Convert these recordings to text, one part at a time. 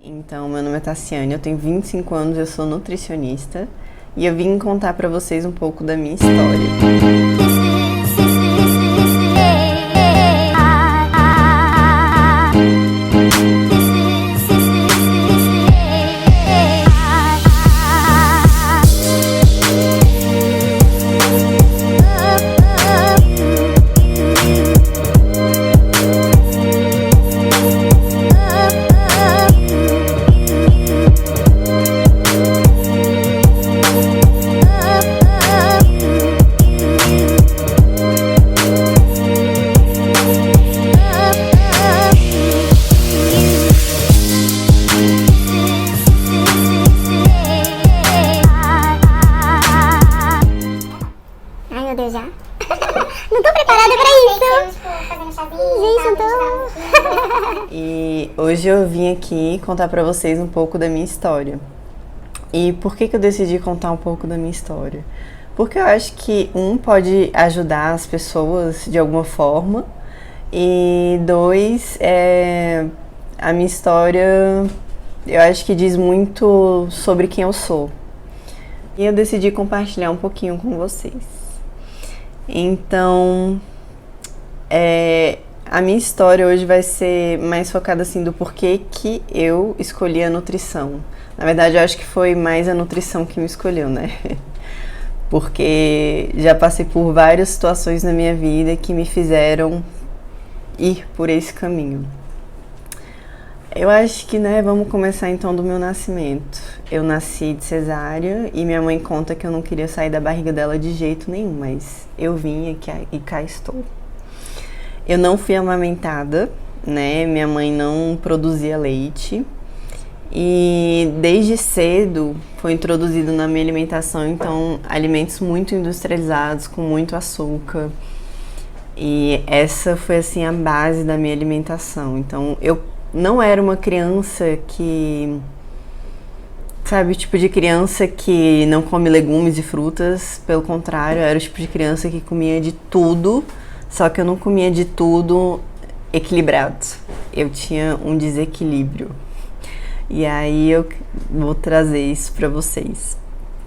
Então, meu nome é Tassiane, eu tenho 25 anos, eu sou nutricionista e eu vim contar pra vocês um pouco da minha história. Ai, meu Deus, já? Não tô preparada pra isso. Gente, não tô. E hoje eu vim aqui contar pra vocês um pouco da minha história. E por que eu decidi contar um pouco da minha história? Porque eu acho que pode ajudar as pessoas de alguma forma. E dois, a minha história, eu acho que diz muito sobre quem eu sou. E eu decidi compartilhar um pouquinho com vocês. Então, a minha história hoje vai ser mais focada assim do porquê que eu escolhi a nutrição. Na verdade, eu acho que foi mais a nutrição que me escolheu, né? Porque já passei por várias situações na minha vida que me fizeram ir por esse caminho. Eu acho que, vamos começar então do meu nascimento. Eu nasci de cesárea e minha mãe conta que eu não queria sair da barriga dela de jeito nenhum, mas eu vim e cá estou. Eu não fui amamentada, né? Minha mãe não produzia leite e desde cedo foi introduzido na minha alimentação, então, alimentos muito industrializados, com muito açúcar. E essa foi, assim, a base da minha alimentação. Então, eu não era uma criança que... Sabe, o tipo de criança que não come legumes e frutas. Pelo contrário, eu era o tipo de criança que comia de tudo, só que eu não comia de tudo equilibrado. Eu tinha um desequilíbrio. E aí eu vou trazer isso pra vocês.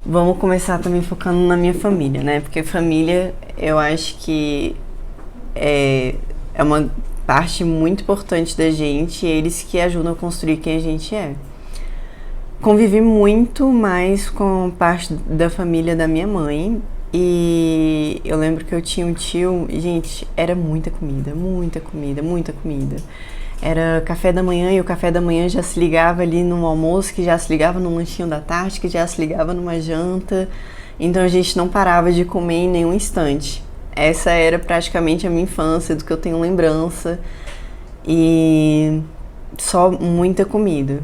Vamos começar também focando na minha família, né? Porque família, eu acho que é uma parte muito importante da gente, eles que ajudam a construir quem a gente é. Convivi muito mais com parte da família da minha mãe e eu lembro que eu tinha um tio, e, gente, era muita comida, muita comida, muita comida. Era café da manhã e o café da manhã já se ligava ali no almoço, que já se ligava no lanchinho da tarde, que já se ligava numa janta. Então a gente não parava de comer em nenhum instante. Essa era praticamente a minha infância, do que eu tenho lembrança. E só muita comida.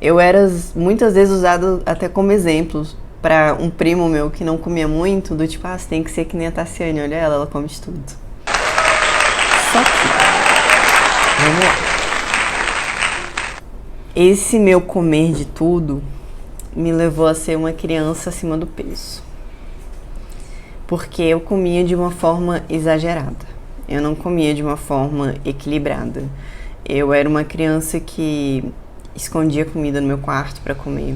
Eu era muitas vezes usada até como exemplo para um primo meu que não comia muito, do tipo, você tem que ser que nem a Tassiane, olha ela come de tudo. Só que, vamos lá. Esse meu comer de tudo me levou a ser uma criança acima do peso. Porque eu comia de uma forma exagerada. Eu não comia de uma forma equilibrada. Eu era uma criança que escondia comida no meu quarto para comer.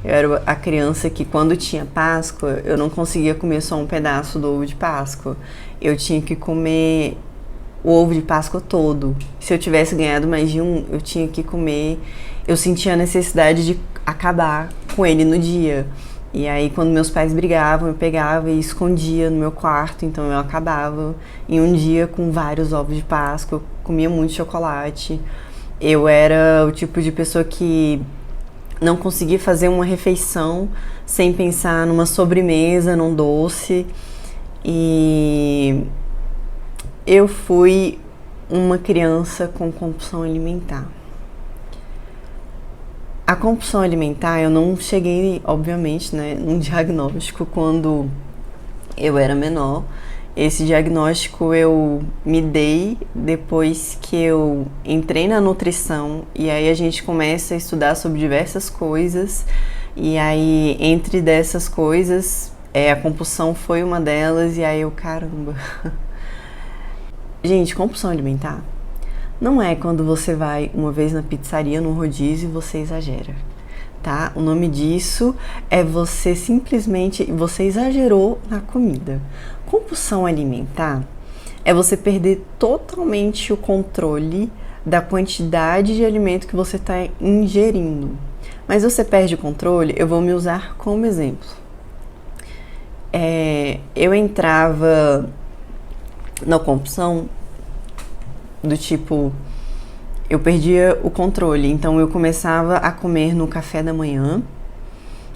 Eu era a criança que, quando tinha Páscoa, eu não conseguia comer só um pedaço do ovo de Páscoa. Eu tinha que comer o ovo de Páscoa todo. Se eu tivesse ganhado mais de um, eu tinha que comer. Eu sentia a necessidade de acabar com ele no dia. E aí, quando meus pais brigavam, eu pegava e escondia no meu quarto, então eu acabava em um dia com vários ovos de Páscoa, eu comia muito chocolate. Eu era o tipo de pessoa que não conseguia fazer uma refeição sem pensar numa sobremesa, num doce. E eu fui uma criança com compulsão alimentar. A compulsão alimentar, eu não cheguei, obviamente, num diagnóstico quando eu era menor. Esse diagnóstico eu me dei depois que eu entrei na nutrição, e aí a gente começa a estudar sobre diversas coisas, e aí entre dessas coisas, a compulsão foi uma delas, e aí eu, caramba. Gente, compulsão alimentar Não é quando você vai uma vez na pizzaria, no rodízio, e você exagera, tá? O nome disso é você exagerou na comida. Compulsão alimentar é você perder totalmente o controle da quantidade de alimento que você está ingerindo. Mas você perde o controle, eu vou me usar como exemplo. Eu entrava na compulsão do tipo, eu perdia o controle, então eu começava a comer no café da manhã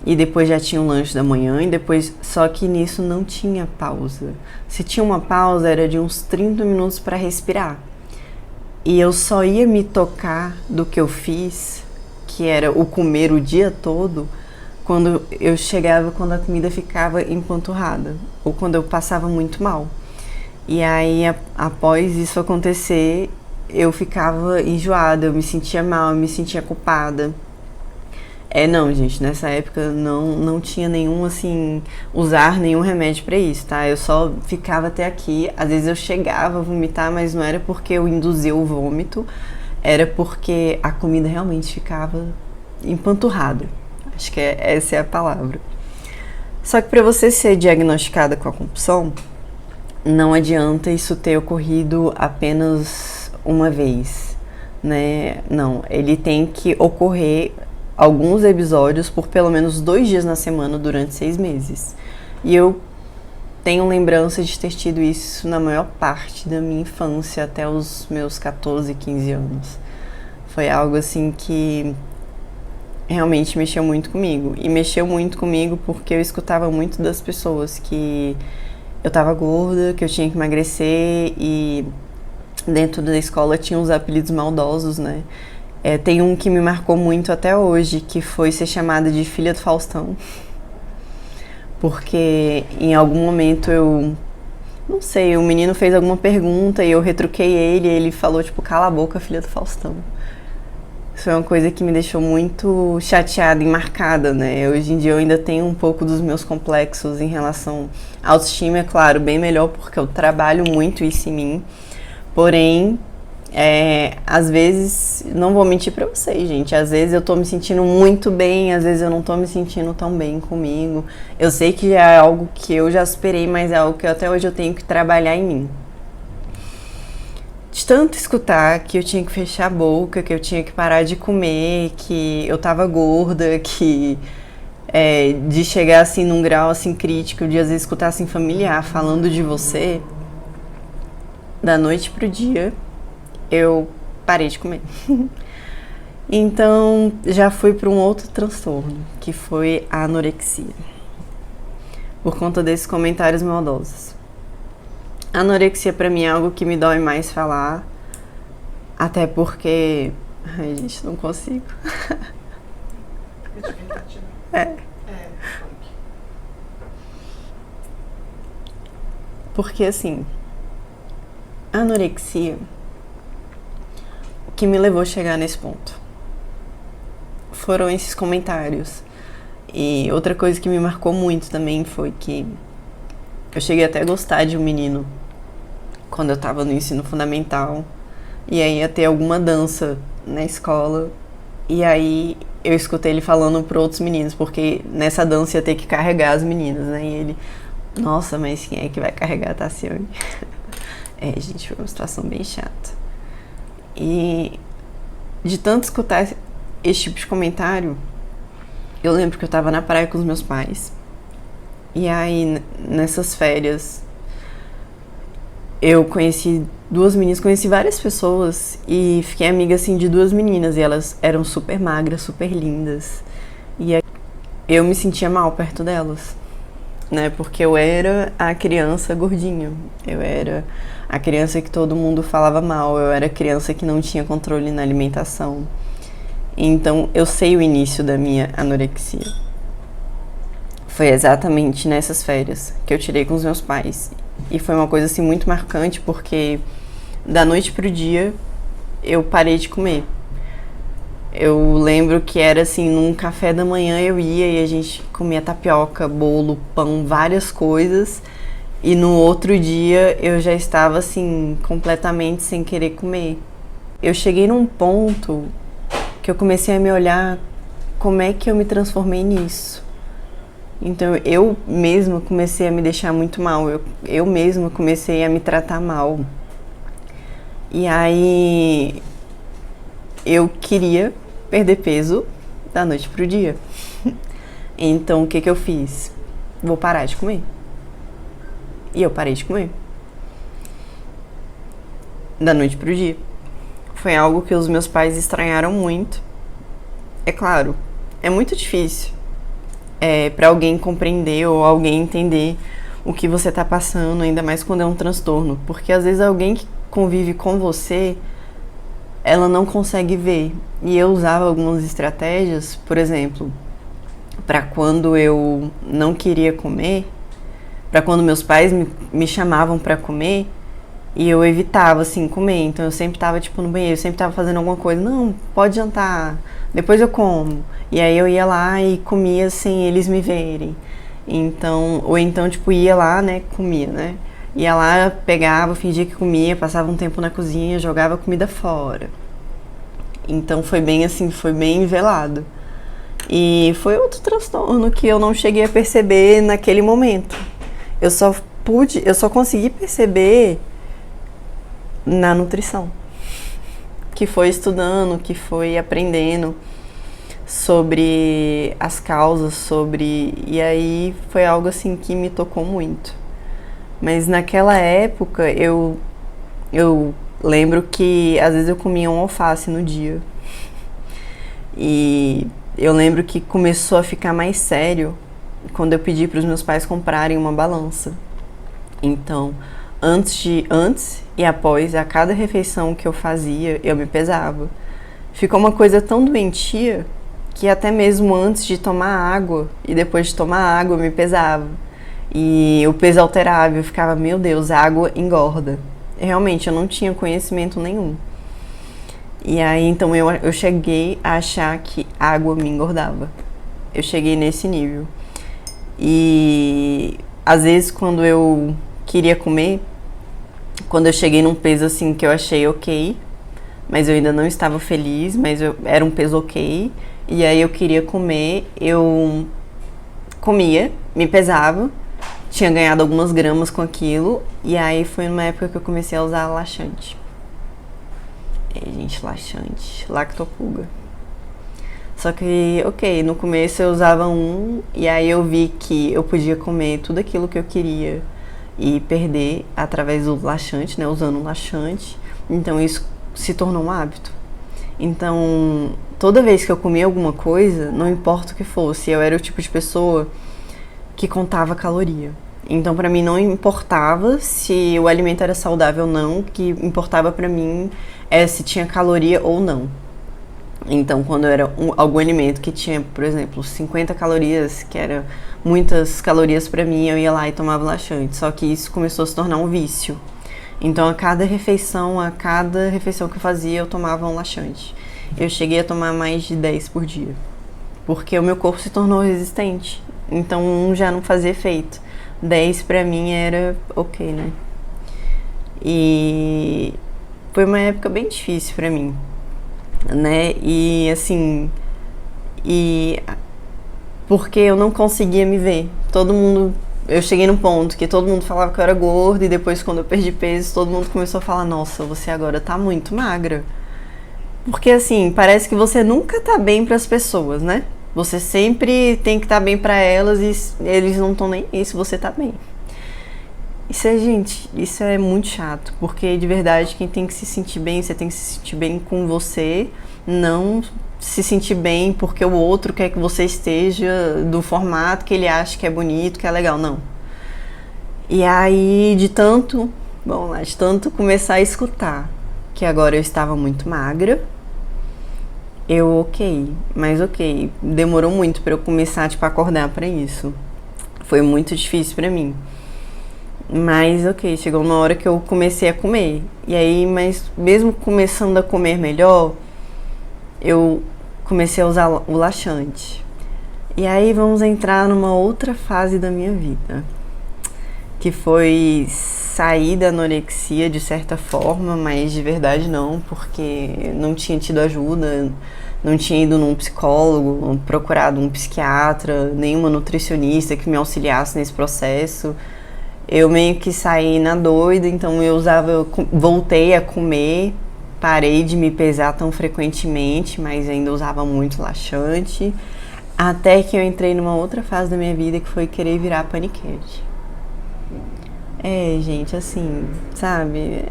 e depois já tinha o lanche da manhã e depois, só que nisso não tinha pausa. Se tinha uma pausa era de uns 30 minutos para respirar. E eu só ia me tocar do que eu fiz, que era o comer o dia todo, quando eu chegava, quando a comida ficava empanturrada ou quando eu passava muito mal. E aí, após isso acontecer, eu ficava enjoada, eu me sentia mal, eu me sentia culpada. Não, gente, nessa época não tinha nenhum, assim, usar nenhum remédio pra isso, tá? Eu só ficava até aqui, às vezes eu chegava a vomitar, mas não era porque eu induzia o vômito, era porque a comida realmente ficava empanturrada. Acho que essa é a palavra. Só que pra você ser diagnosticada com a compulsão, não adianta isso ter ocorrido apenas uma vez, né? Não, ele tem que ocorrer alguns episódios por pelo menos 2 dias na semana durante 6 meses. E eu tenho lembrança de ter tido isso na maior parte da minha infância, até os meus 14, 15 anos. Foi algo assim que realmente mexeu muito comigo. E mexeu muito comigo porque eu escutava muito das pessoas que eu tava gorda, que eu tinha que emagrecer e dentro da escola tinha uns apelidos maldosos, né? Tem um que me marcou muito até hoje, que foi ser chamada de filha do Faustão. Porque em algum momento não sei, o menino fez alguma pergunta e eu retruquei ele e ele falou, tipo, cala a boca, filha do Faustão. Isso é uma coisa que me deixou muito chateada e marcada, né? Hoje em dia eu ainda tenho um pouco dos meus complexos em relação à autoestima, é claro, bem melhor porque eu trabalho muito isso em mim. Porém, às vezes, não vou mentir pra vocês, gente, às vezes eu tô me sentindo muito bem, às vezes eu não tô me sentindo tão bem comigo. Eu sei que já é algo que eu já superei, mas é algo que até hoje eu tenho que trabalhar em mim. De tanto escutar que eu tinha que fechar a boca, que eu tinha que parar de comer, que eu tava gorda, que de chegar assim num grau assim crítico, de às vezes escutar assim familiar falando de você, da noite pro dia, eu parei de comer. Então, já fui para um outro transtorno, que foi a anorexia. Por conta desses comentários maldosos. A anorexia pra mim é algo que me dói mais falar, até porque... Ai, gente, não consigo. Porque, assim, a anorexia, o que me levou a chegar nesse ponto foram esses comentários. E outra coisa que me marcou muito também foi que eu cheguei até a gostar de um menino quando eu tava no ensino fundamental. E aí ia ter alguma dança na escola. E aí eu escutei ele falando para outros meninos, porque nessa dança ia ter que carregar as meninas, né? E ele, nossa, mas quem é que vai carregar a Tassiane? Gente, foi uma situação bem chata. E de tanto escutar esse tipo de comentário, eu lembro que eu tava na praia com os meus pais. E aí, nessas férias, eu conheci 2 meninas, conheci várias pessoas e fiquei amiga, assim, de 2 meninas. E elas eram super magras, super lindas. E eu me sentia mal perto delas, né? Porque eu era a criança gordinha. Eu era a criança que todo mundo falava mal. Eu era a criança que não tinha controle na alimentação. Então, eu sei o início da minha anorexia. Foi exatamente nessas férias que eu tirei com os meus pais. E foi uma coisa, assim, muito marcante, porque da noite pro dia, eu parei de comer. Eu lembro que era, assim, num café da manhã eu ia e a gente comia tapioca, bolo, pão, várias coisas. E no outro dia eu já estava, assim, completamente sem querer comer. eu cheguei num ponto que eu comecei a me olhar como é que eu me transformei nisso. Então eu mesma comecei a me deixar muito mal, eu mesma comecei a me tratar mal. E aí eu queria perder peso da noite pro dia. Então o que eu fiz? Vou parar de comer. E eu parei de comer. Da noite pro dia. Foi algo que os meus pais estranharam muito. É claro, é muito difícil para alguém compreender ou alguém entender o que você tá passando, ainda mais quando é um transtorno. Porque às vezes alguém que convive com você, ela não consegue ver. E eu usava algumas estratégias, por exemplo, para quando eu não queria comer, para quando meus pais me chamavam para comer, e eu evitava, assim, comer. Então eu sempre tava, tipo, no banheiro, eu sempre tava fazendo alguma coisa. Não, pode jantar, depois eu como. E aí eu ia lá e comia sem eles me verem. Então, ou então, tipo, ia lá, né, comia, né. Ia lá, pegava, fingia que comia, passava um tempo na cozinha, jogava comida fora. Então foi bem assim, foi bem velado. E foi outro transtorno que eu não cheguei a perceber naquele momento. Eu só consegui perceber na nutrição, que foi estudando, que foi aprendendo sobre as causas, e aí foi algo assim que me tocou muito. Mas naquela época eu lembro que às vezes eu comia um alface no dia. E eu lembro que começou a ficar mais sério quando eu pedi para os meus pais comprarem uma balança. Então, antes e após, a cada refeição que eu fazia, eu me pesava. Ficou uma coisa tão doentia que até mesmo antes de tomar água e depois de tomar água eu me pesava. E o peso alterava, eu ficava, meu Deus, a água engorda. Realmente, eu não tinha conhecimento nenhum. E aí, então, eu cheguei a achar que água me engordava. Eu cheguei nesse nível. E às vezes, quando eu queria comer, quando eu cheguei num peso assim que eu achei ok, mas eu ainda não estava feliz, mas era um peso ok, e aí eu queria comer, eu comia, me pesava, tinha ganhado algumas gramas com aquilo, e aí foi numa época que eu comecei a usar laxante. Gente, laxante, lactofuga. Só que, ok, no começo eu usava e aí eu vi que eu podia comer tudo aquilo que eu queria e perder através do laxante, né, usando um laxante. Então isso se tornou um hábito. Então, toda vez que eu comia alguma coisa, não importa o que fosse, eu era o tipo de pessoa que contava caloria. Então, pra mim, não importava se o alimento era saudável ou não, o que importava pra mim é se tinha caloria ou não. Então, quando era algum alimento que tinha, por exemplo, 50 calorias, que era muitas calorias pra mim, eu ia lá e tomava laxante. Só que isso começou a se tornar um vício. Então, a cada refeição que eu fazia, eu tomava um laxante. Eu cheguei a tomar mais de 10 por dia, porque o meu corpo se tornou resistente. Então, já não fazia efeito. 10 pra mim era ok, né? E foi uma época bem difícil pra mim, né? E assim, porque eu não conseguia me ver. Eu cheguei num ponto que todo mundo falava que eu era gorda, e depois, quando eu perdi peso, todo mundo começou a falar: nossa, você agora tá muito magra. Porque assim, parece que você nunca tá bem pras pessoas, né? Você sempre tem que estar bem pra elas e eles não estão nem aí se você tá bem. Isso é muito chato, porque de verdade quem tem que se sentir bem, você tem que se sentir bem com você, não se sentir bem porque o outro quer que você esteja do formato que ele acha que é bonito, que é legal, não. E aí, de tanto começar a escutar que agora eu estava muito magra, demorou muito pra eu começar, a acordar pra isso. Foi muito difícil pra mim. Mas chegou uma hora que eu comecei a comer. E aí, mas mesmo começando a comer melhor, eu comecei a usar o laxante. E aí vamos entrar numa outra fase da minha vida. que foi sair da anorexia de certa forma, mas de verdade não, porque não tinha tido ajuda, não tinha ido num psicólogo, procurado um psiquiatra, nenhuma nutricionista que me auxiliasse nesse processo. Eu meio que saí na doida, então voltei a comer, parei de me pesar tão frequentemente, mas ainda usava muito laxante, até que eu entrei numa outra fase da minha vida que foi querer virar paniquete. Gente, assim, sabe,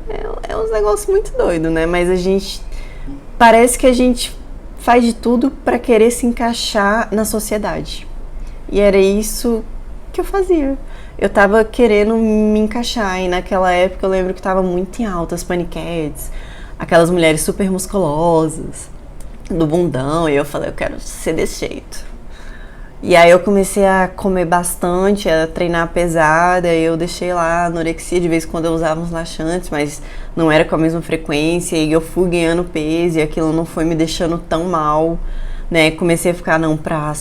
é uns negócios muito doidos, né? Mas parece que a gente faz de tudo pra querer se encaixar na sociedade. E era isso que eu fazia. Eu tava querendo me encaixar, e naquela época eu lembro que tava muito em alta as paniquetes, aquelas mulheres super musculosas, do bundão, e eu falei, eu quero ser desse jeito. E aí eu comecei a comer bastante, a treinar pesada, e eu deixei lá a anorexia, de vez em quando eu usava uns laxantes, mas não era com a mesma frequência, e eu fui ganhando peso, e aquilo não foi me deixando tão mal, né? Comecei a ficar, não, pra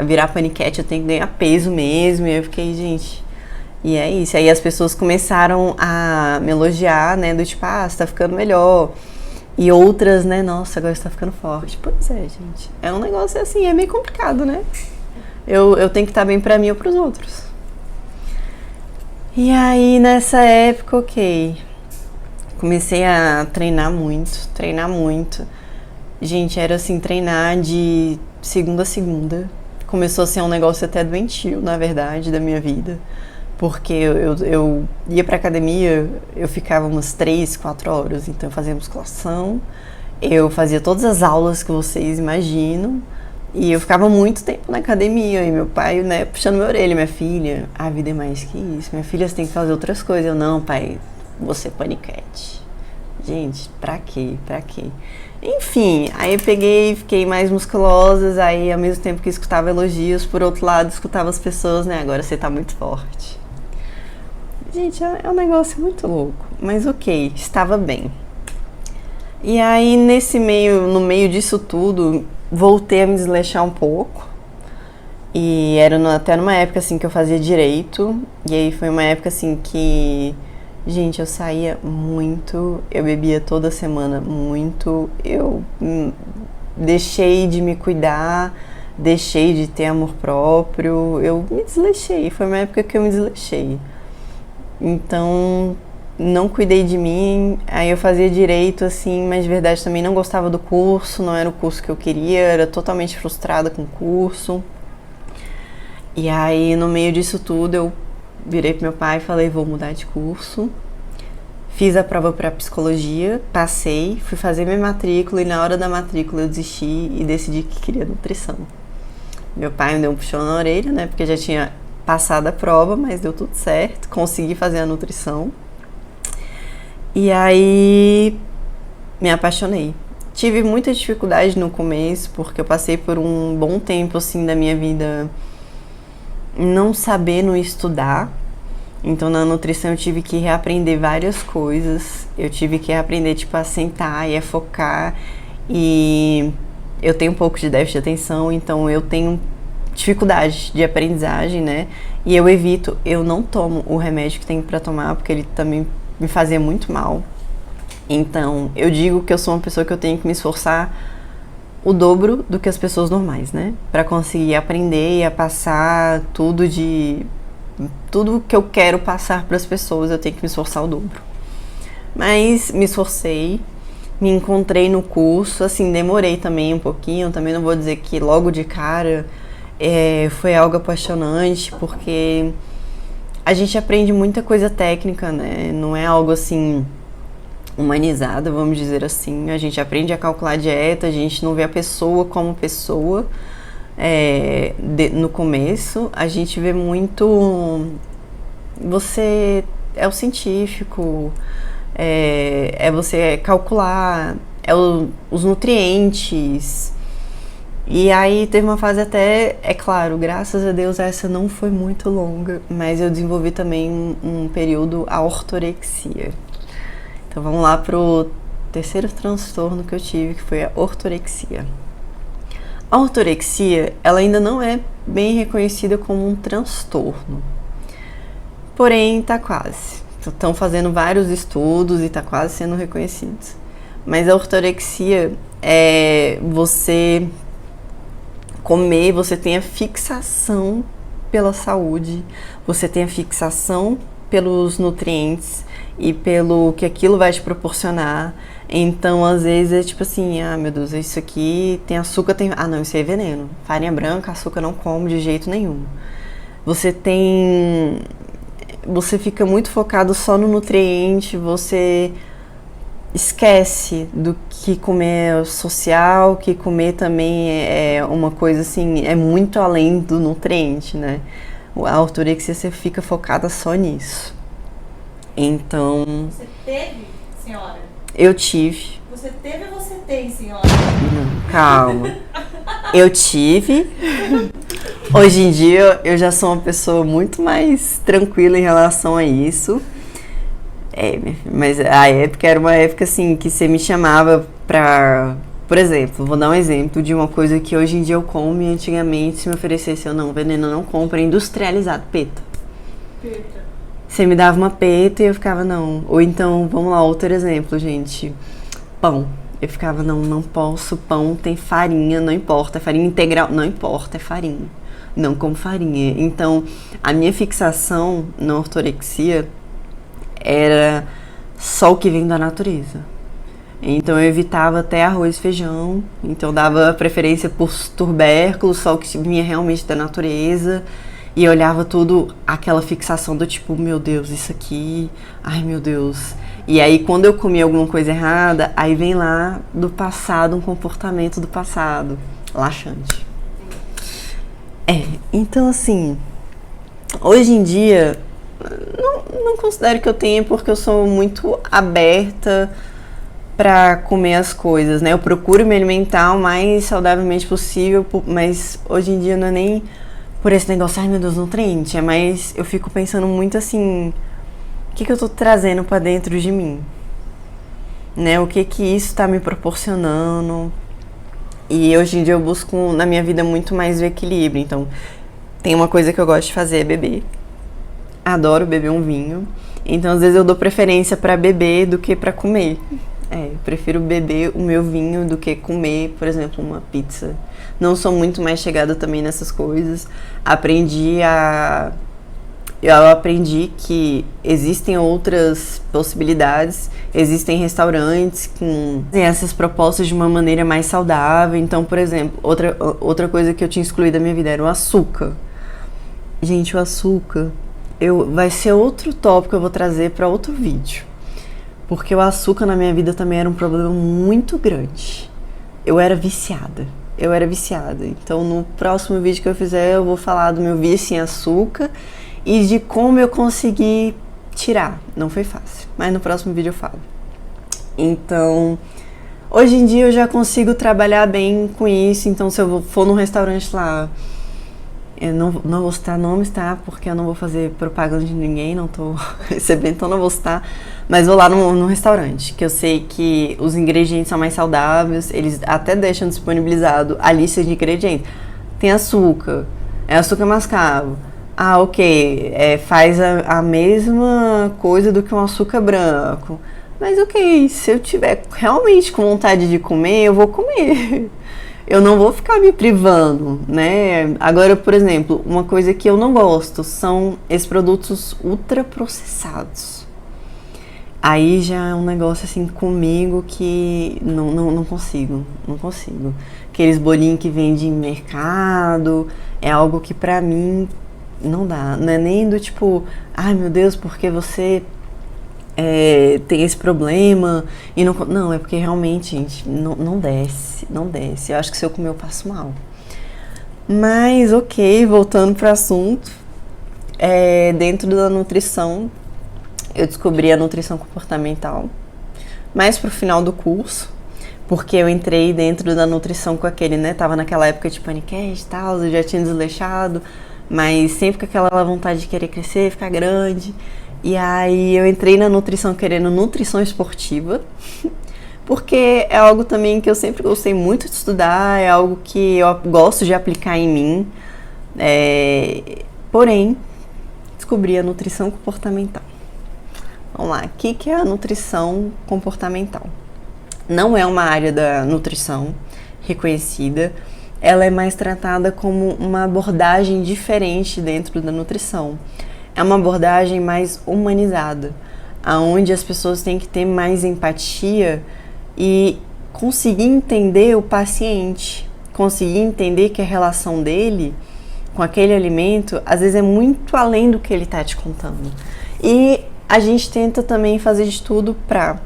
virar paniquete eu tenho que ganhar peso mesmo, e eu fiquei, gente, e é isso. Aí as pessoas começaram a me elogiar, né, do tipo, você tá ficando melhor. E outras, né, nossa, agora você tá ficando forte. Pois é, gente, é um negócio assim, é meio complicado, né? Eu tenho que estar bem pra mim ou pros outros. E aí, nessa época, comecei a treinar muito. Gente, era assim, treinar de segunda a segunda. Começou a ser um negócio até doentio, na verdade, da minha vida. Porque eu ia pra academia, eu ficava umas 3, 4 horas. Então eu fazia musculação, eu fazia todas as aulas que vocês imaginam. E eu ficava muito tempo na academia, e meu pai, né, puxando minha orelha, minha filha, a vida é mais que isso, minha filha, você tem que fazer outras coisas. Eu, não, pai, você paniquete. Gente, pra quê? Enfim, aí eu fiquei mais musculosa, aí ao mesmo tempo que escutava elogios, por outro lado, escutava as pessoas, né, agora você tá muito forte. Gente, é um negócio muito louco, mas estava bem. E aí, no meio disso tudo, voltei a me desleixar um pouco. E era até numa época, assim, que eu fazia direito. E aí foi uma época, assim, que... Gente, eu saía muito, eu bebia toda semana muito. Eu deixei de me cuidar, deixei de ter amor próprio. Eu me desleixei, foi uma época que eu me desleixei. Então... não cuidei de mim, aí eu fazia direito, assim, mas de verdade também não gostava do curso, não era o curso que eu queria, era totalmente frustrada com o curso. E aí, no meio disso tudo, eu virei pro meu pai e falei, vou mudar de curso. Fiz a prova pra psicologia, passei, fui fazer minha matrícula, e na hora da matrícula eu desisti e decidi que queria nutrição. Meu pai me deu um puxão na orelha, né, porque já tinha passado a prova, mas deu tudo certo, consegui fazer a nutrição. E aí, me apaixonei. Tive muita dificuldade no começo, porque eu passei por um bom tempo, assim, da minha vida não sabendo estudar. Então, na nutrição, eu tive que reaprender várias coisas. Eu tive que reaprender, tipo, a sentar e a focar. E eu tenho um pouco de déficit de atenção, então eu tenho dificuldade de aprendizagem, né? E eu não tomo o remédio que tenho pra tomar, porque ele também me fazia muito mal. Então, eu digo que eu sou uma pessoa que eu tenho que me esforçar o dobro do que as pessoas normais, né? Pra conseguir aprender e a passar tudo que eu quero passar pras pessoas, eu tenho que me esforçar o dobro. Mas me esforcei, me encontrei no curso, assim, demorei também um pouquinho, também não vou dizer que logo de cara foi algo apaixonante, porque a gente aprende muita coisa técnica, né? Não é algo assim humanizado, vamos dizer assim. A gente aprende a calcular a dieta, a gente não vê a pessoa como pessoa no começo. A gente vê muito... Você é o científico, você calcular os nutrientes. E aí teve uma fase até, é claro, graças a Deus essa não foi muito longa, mas eu desenvolvi também um período a ortorexia. Então vamos lá pro terceiro transtorno que eu tive, que foi a ortorexia. A ortorexia, ela ainda não é bem reconhecida como um transtorno. porém tá quase. Estão fazendo vários estudos e tá quase sendo reconhecidos. Mas a ortorexia é você comer, você tem a fixação pela saúde, você tem a fixação pelos nutrientes e pelo que aquilo vai te proporcionar. Então, às vezes, é tipo assim, ah, meu Deus, isso aqui tem açúcar, tem... Ah, não, isso aí é veneno. Farinha branca, açúcar não como de jeito nenhum. Você fica muito focado só no nutriente, você esquece do que comer é social, que comer também é uma coisa assim, é muito além do nutriente, né? A ortorexia, você fica focada só nisso. Então... Você teve, senhora? Eu tive. Você teve ou você tem, senhora? Não, calma. Eu tive. Hoje em dia eu já sou uma pessoa muito mais tranquila em relação a isso. Mas a época era uma época assim que você me chamava pra... Por exemplo, vou dar um exemplo de uma coisa que hoje em dia eu como e antigamente se me oferecesse eu não, veneno não compro, é industrializado, peta. Peta. Você me dava uma peta e eu ficava, não. Ou então, vamos lá, outro exemplo, gente. Pão. Eu ficava, não posso, pão tem farinha, não importa, é farinha integral, não importa, é farinha. Não como farinha. Então, a minha fixação na ortorexia era só o que vem da natureza. Então, eu evitava até arroz e feijão, então dava preferência por tubérculos, só o que vinha realmente da natureza. E eu olhava tudo, aquela fixação do tipo, meu Deus, isso aqui, ai meu Deus. E aí quando eu comia alguma coisa errada, aí vem lá do passado, um comportamento do passado, laxante. Então assim, hoje em dia, não considero que eu tenha, porque eu sou muito aberta pra comer as coisas, né? Eu procuro me alimentar o mais saudavelmente possível, mas hoje em dia não é nem... por esse negócio, ai meu Deus, nutriente, mas eu fico pensando muito assim, o que eu tô trazendo pra dentro de mim, né, o que isso tá me proporcionando, e hoje em dia eu busco na minha vida muito mais o equilíbrio, então tem uma coisa que eu gosto de fazer, é beber, adoro beber um vinho, então às vezes eu dou preferência pra beber do que pra comer, eu prefiro beber o meu vinho do que comer, por exemplo, uma pizza. Não sou muito mais chegada também nessas coisas. Eu aprendi que existem outras possibilidades. Existem restaurantes com essas propostas de uma maneira mais saudável. Então, por exemplo, outra coisa que eu tinha excluído da minha vida era o açúcar. Gente, o açúcar vai ser outro tópico que eu vou trazer para outro vídeo. Porque o açúcar na minha vida também era um problema muito grande. Eu era viciada. Então, no próximo vídeo que eu fizer, eu vou falar do meu vício em açúcar e de como eu consegui tirar. Não foi fácil, mas no próximo vídeo eu falo. Então, hoje em dia eu já consigo trabalhar bem com isso. Então, se eu for num restaurante lá, eu não vou citar nomes, tá? Porque eu não vou fazer propaganda de ninguém, não tô recebendo, então não vou citar. Mas vou lá num restaurante, que eu sei que os ingredientes são mais saudáveis, eles até deixam disponibilizado a lista de ingredientes. Tem açúcar, é açúcar mascavo. Ah, ok, faz a mesma coisa do que um açúcar branco. Mas ok, se eu tiver realmente com vontade de comer, eu vou comer. Eu não vou ficar me privando, né? Agora, por exemplo, uma coisa que eu não gosto são esses produtos ultraprocessados. Aí já é um negócio assim comigo que não consigo. Aqueles bolinhos que vende em mercado, é algo que pra mim não dá. Não é nem do tipo, ai meu Deus, porque você tem esse problema e não, é porque realmente, gente, não desce. Eu acho que se eu comer eu passo mal. Mas ok, voltando pro assunto, dentro da nutrição eu descobri a nutrição comportamental mais pro final do curso, porque eu entrei dentro da nutrição com aquele, né, tava naquela época de paniquete e tal, eu já tinha desleixado, mas sempre com aquela vontade de querer crescer, ficar grande. E aí eu entrei na nutrição querendo nutrição esportiva, porque é algo também que eu sempre gostei muito de estudar, é algo que eu gosto de aplicar em mim. Porém, descobri a nutrição comportamental. Vamos lá, o que é a nutrição comportamental? Não é uma área da nutrição reconhecida, ela é mais tratada como uma abordagem diferente dentro da nutrição. É uma abordagem mais humanizada, onde as pessoas têm que ter mais empatia e conseguir entender o paciente, conseguir entender que a relação dele com aquele alimento, às vezes é muito além do que ele está te contando. E a gente tenta também fazer de tudo para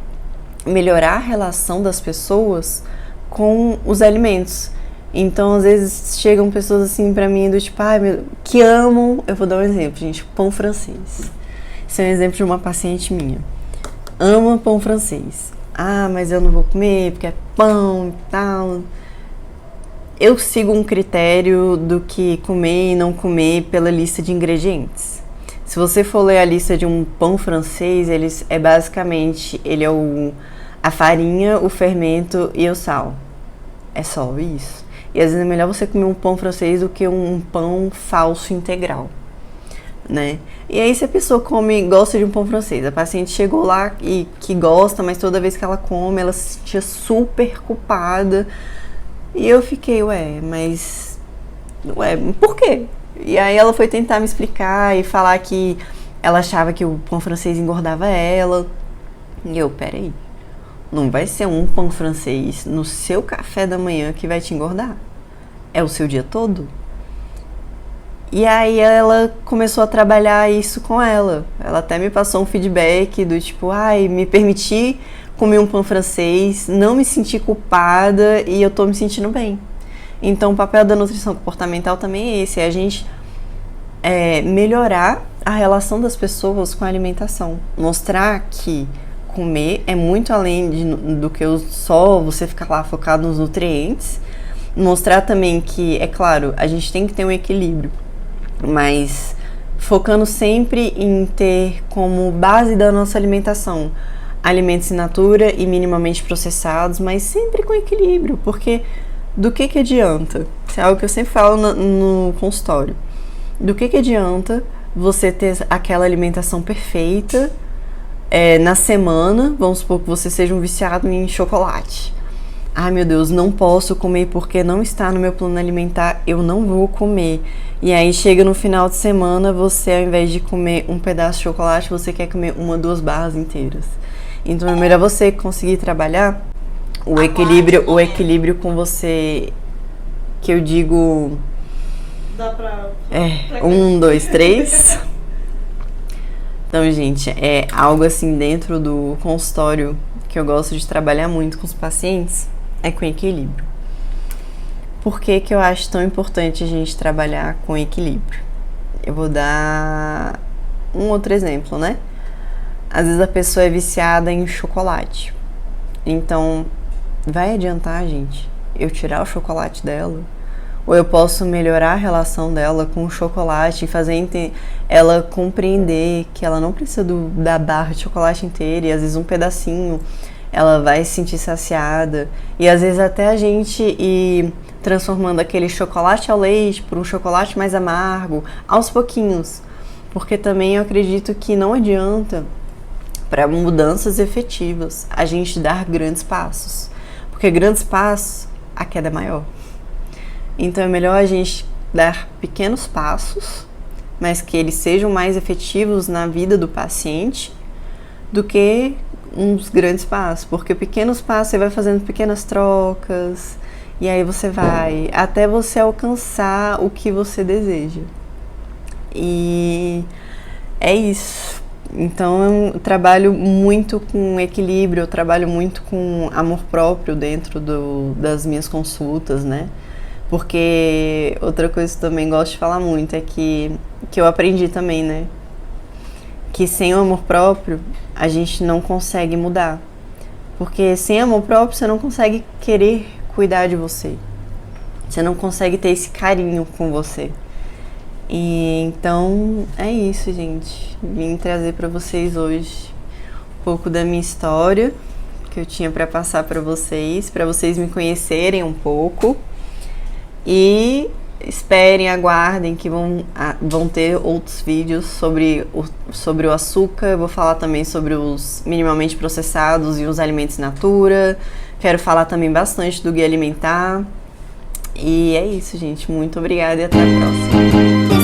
melhorar a relação das pessoas com os alimentos. Então, às vezes, chegam pessoas assim pra mim do tipo, que amam, eu vou dar um exemplo, gente, pão francês. Esse é um exemplo de uma paciente minha. Ama pão francês. Mas eu não vou comer porque é pão e tal. Eu sigo um critério do que comer e não comer pela lista de ingredientes. Se você for ler a lista de um pão francês, ele é a farinha, o fermento e o sal. É só isso. E às vezes é melhor você comer um pão francês do que um pão falso integral, né? E aí se a pessoa gosta de um pão francês, a paciente chegou lá e que gosta, mas toda vez que ela come, ela se sentia super culpada. E eu fiquei, por quê? E aí ela foi tentar me explicar e falar que ela achava que o pão francês engordava ela. E eu, peraí, não vai ser um pão francês no seu café da manhã que vai te engordar. É o seu dia todo? E aí ela começou a trabalhar isso com ela. Ela até me passou um feedback do tipo, me permiti comer um pão francês, não me senti culpada e eu tô me sentindo bem. Então o papel da nutrição comportamental também é esse, é a gente melhorar a relação das pessoas com a alimentação. Mostrar que comer é muito além do que só você ficar lá focado nos nutrientes. Mostrar também que, é claro, a gente tem que ter um equilíbrio, mas focando sempre em ter como base da nossa alimentação alimentos in natura e minimamente processados, mas sempre com equilíbrio, porque do que adianta? Isso é algo que eu sempre falo no consultório. Do que adianta você ter aquela alimentação perfeita na semana, vamos supor que você seja um viciado em chocolate. Meu Deus, não posso comer porque não está no meu plano alimentar, eu não vou comer. E aí chega no final de semana, você ao invés de comer um pedaço de chocolate, você quer comer 1 ou 2 barras inteiras. Então é melhor você conseguir trabalhar o equilíbrio com você, que eu digo... Dá pra... 1, 2, 3. Então, gente, é algo assim dentro do consultório que eu gosto de trabalhar muito com os pacientes, é com equilíbrio. Por que eu acho tão importante a gente trabalhar com equilíbrio? Eu vou dar um outro exemplo, né? Às vezes a pessoa é viciada em chocolate. Então, vai adiantar, gente, eu tirar o chocolate dela? Ou eu posso melhorar a relação dela com o chocolate e fazer ela compreender que ela não precisa da barra de chocolate inteira e às vezes um pedacinho ela vai se sentir saciada. E às vezes até a gente ir transformando aquele chocolate ao leite por um chocolate mais amargo, aos pouquinhos. Porque também eu acredito que não adianta, para mudanças efetivas, a gente dar grandes passos. Porque grandes passos, a queda é maior. Então é melhor a gente dar pequenos passos, mas que eles sejam mais efetivos na vida do paciente do que uns grandes passos. Porque pequenos passos você vai fazendo pequenas trocas e aí você vai até você alcançar o que você deseja. E é isso. Então eu trabalho muito com equilíbrio, eu trabalho muito com amor próprio dentro das minhas consultas, né? Porque outra coisa que eu também gosto de falar muito é que eu aprendi também, né? Que sem o amor próprio a gente não consegue mudar. Porque sem amor próprio você não consegue querer cuidar de você. Você não consegue ter esse carinho com você. E então é isso, gente. Vim trazer para vocês hoje um pouco da minha história que eu tinha para passar para vocês me conhecerem um pouco. E esperem, aguardem que vão ter outros vídeos sobre o açúcar. Eu vou falar também sobre os minimamente processados e os alimentos in natura. Quero falar também bastante do guia alimentar. E é isso, gente. Muito obrigada e até a próxima.